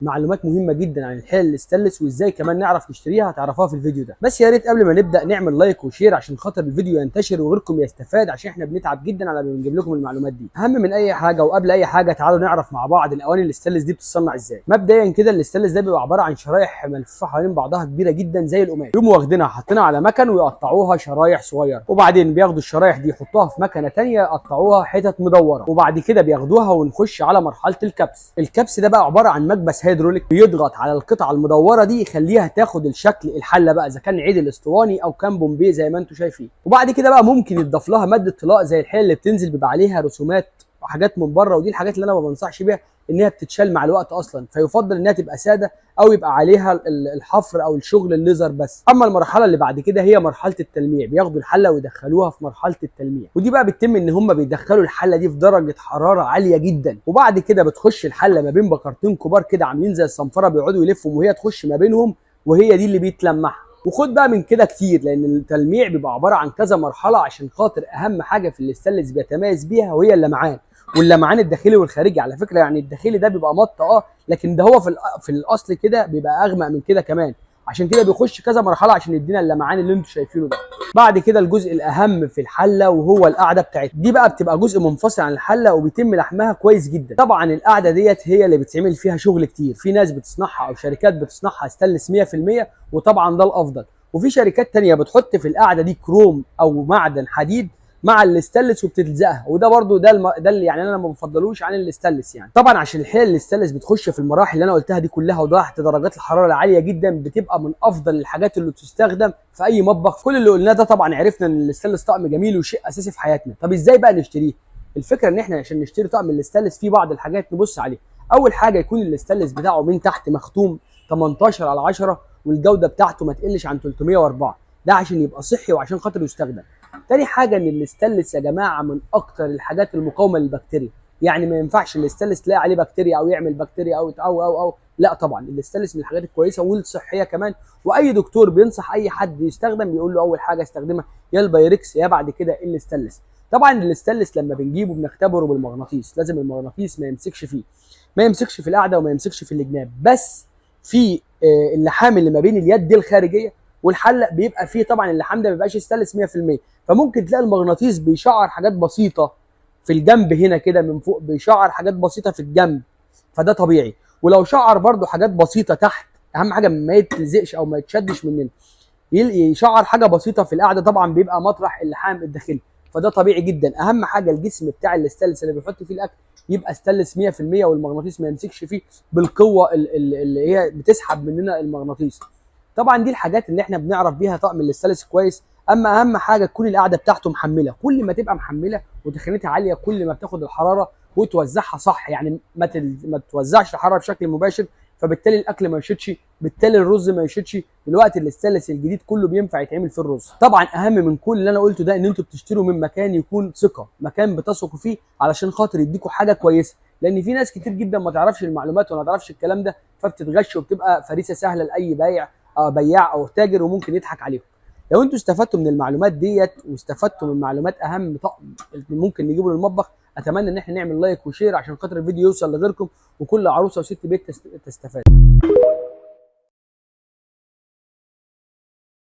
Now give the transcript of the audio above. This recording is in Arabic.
معلومات مهمه جدا عن الحلل الاستانلس وازاي كمان نعرف نشتريها هتعرفوها في الفيديو ده. بس يا ريت قبل ما نبدا نعمل لايك وشير عشان خاطر الفيديو ينتشر وغيركم يستفاد، عشان احنا بنتعب جدا على ما بنجيب لكم المعلومات دي. اهم من اي حاجه وقبل اي حاجه تعالوا نعرف مع بعض الاواني الاستانلس دي بتتصنع ازاي. مبدئيا كده الاستانلس ده بيبقى عباره عن شرايح ملفوفه حوالين بعضها كبيره جدا زي القماش، يقوموا واخدينها حاطينها على مكن ويقطعوها شرايح صغيره، وبعدين بياخدوا الشرايح دي يحطوها في مكنه ثانيه يقطعوها حتت مدوره، وبعد كده بياخدوها ونخش على مرحله الكبس. الكبس ده بقى عباره عن مكبس هيدروليك بيضغط على القطعه المدوره دي يخليها تاخد الشكل الحله بقى، اذا كان عدل اسطواني او كان بومبي زي ما انتم شايفين. وبعد كده بقى ممكن يتضاف لها ماده طلاء زي الحله اللي بتنزل بيبقى عليها رسومات وحاجات من بره، ودي الحاجات اللي انا ما بنصحش بيها انها بتتشال مع الوقت اصلا، فيفضل انها تبقى ساده او يبقى عليها الحفر او الشغل الليزر بس. اما المرحله اللي بعد كده هي مرحله التلميع، بياخدوا الحله ويدخلوها في مرحله التلميع، ودي بقى بتتم ان هم بيدخلوا الحله دي في درجه حراره عاليه جدا، وبعد كده بتخش الحله ما بين بكرتين كبار كده عاملين زي الصنفره بيقعدوا يلفوا وهي تخش ما بينهم، وهي دي اللي بيتلمعها. وخد بقى من كده كتير، لان التلميع بيبقى عباره عن كذا مرحله عشان خاطر اهم حاجه في الاستانلس بيتميز بيها وهي اللمعان، واللمعان الداخلي والخارجي على فكره. يعني الداخلي ده بيبقى مط لكن ده هو في الاصل كده بيبقى اغمق من كده كمان، عشان كده بيخش كذا مرحله عشان يدينا اللمعان اللي انتم شايفينه ده. بعد كده الجزء الاهم في الحله وهو القاعده بتاعتها، دي بقى بتبقى جزء منفصل عن الحله وبيتم لحمها كويس جدا. طبعا القاعده ديت هي اللي بتعمل فيها شغل كتير، في ناس بتصنعها او شركات بتصنعها استانلس 100%، وطبعا ده الافضل. وفي شركات تانية بتحط في القاعده دي كروم او معدن حديد مع الاستانلس وبتلزقها، وده برده ده اللي يعني انا ما بفضلوش عن الاستانلس. يعني طبعا عشان الحلل الاستانلس بتخش في المراحل اللي انا قلتها دي كلها وتحت درجات الحراره العاليه جدا، بتبقى من افضل الحاجات اللي تستخدم في اي مطبخ. كل اللي قلناه ده طبعا عرفنا ان الاستانلس طقم جميل وشيء اساسي في حياتنا. طب ازاي بقى نشتريه؟ الفكره ان احنا عشان نشتري طقم الاستانلس في بعض الحاجات نبص عليها. اول حاجه يكون الاستانلس بتاعه من تحت مختوم 18/10 والجوده بتاعته ما تقلش عن 304، ده عشان يبقى صحي وعشان خاطر يستخدم. تاني حاجه ان الاستانلس يا جماعه من اكتر الحاجات المقاومه للبكتيريا، يعني ما ينفعش الاستانلس تلاقي عليه بكتيريا او يعمل بكتيريا او لا، طبعا الاستانلس من الحاجات الكويسه والصحيه كمان. واي دكتور بينصح اي حد يستخدم بيقول له اول حاجه استخدمها يا البايركس يا بعد كده الاستانلس. طبعا الاستانلس لما بنجيبه بنختبره بالمغناطيس، لازم المغناطيس ما يمسكش فيه، ما يمسكش في القاعده وما يمسكش في الجناب، بس في اللحام اللي ما بين اليد الخارجيه والحلق بيبقى فيه طبعا اللحام ده ما بيبقاش استانلس 100%، فممكن تلاقي المغناطيس بيشعر حاجات بسيطه في الجنب هنا كده من فوق، بيشعر حاجات بسيطه في الجنب، فده طبيعي. ولو شعر برده حاجات بسيطه تحت، اهم حاجه ما يتلزقش او ما يتشدش مننا، يشعر حاجه بسيطه في القاعده، طبعا بيبقى مطرح اللحام الداخلي، فده طبيعي جدا. اهم حاجه الجسم بتاع الاستانلس اللي بيحط فيه الاكل يبقى استانلس 100%، والمغناطيس ما يمسكش فيه بالقوه اللي هي بتسحب مننا المغناطيس. طبعا دي الحاجات اللي احنا بنعرف بيها طقم الاستانلس كويس. اما اهم حاجه تكون القاعده بتاعته محمله، كل ما تبقى محمله وتخانتها عاليه كل ما بتاخد الحراره وتوزعها صح، يعني ما توزعش الحراره بشكل مباشر، فبالتالي الاكل ما يشدش، بالتالي الرز ما يشدش. دلوقتي الاستانلس الجديد كله بينفع يتعمل في الرز. طبعا اهم من كل اللي انا قلته ده ان انتوا بتشتروا من مكان يكون ثقه، مكان بتثقوا فيه علشان خاطر يديكوا حاجه كويسه، لان في ناس كتير جدا ما تعرفش المعلومات وما تعرفش الكلام ده، فبتتغش وبتبقى فريسه سهله لاي بياع او تاجر وممكن يضحك عليهم. لو انتوا استفدتوا من المعلومات ديت واستفدتوا من معلومات اهم طقم ممكن نجيبه للمطبخ، اتمنى ان احنا نعمل لايك وشير عشان خاطر الفيديو يوصل لغيركم وكل عروسه وست بيت تستفاد.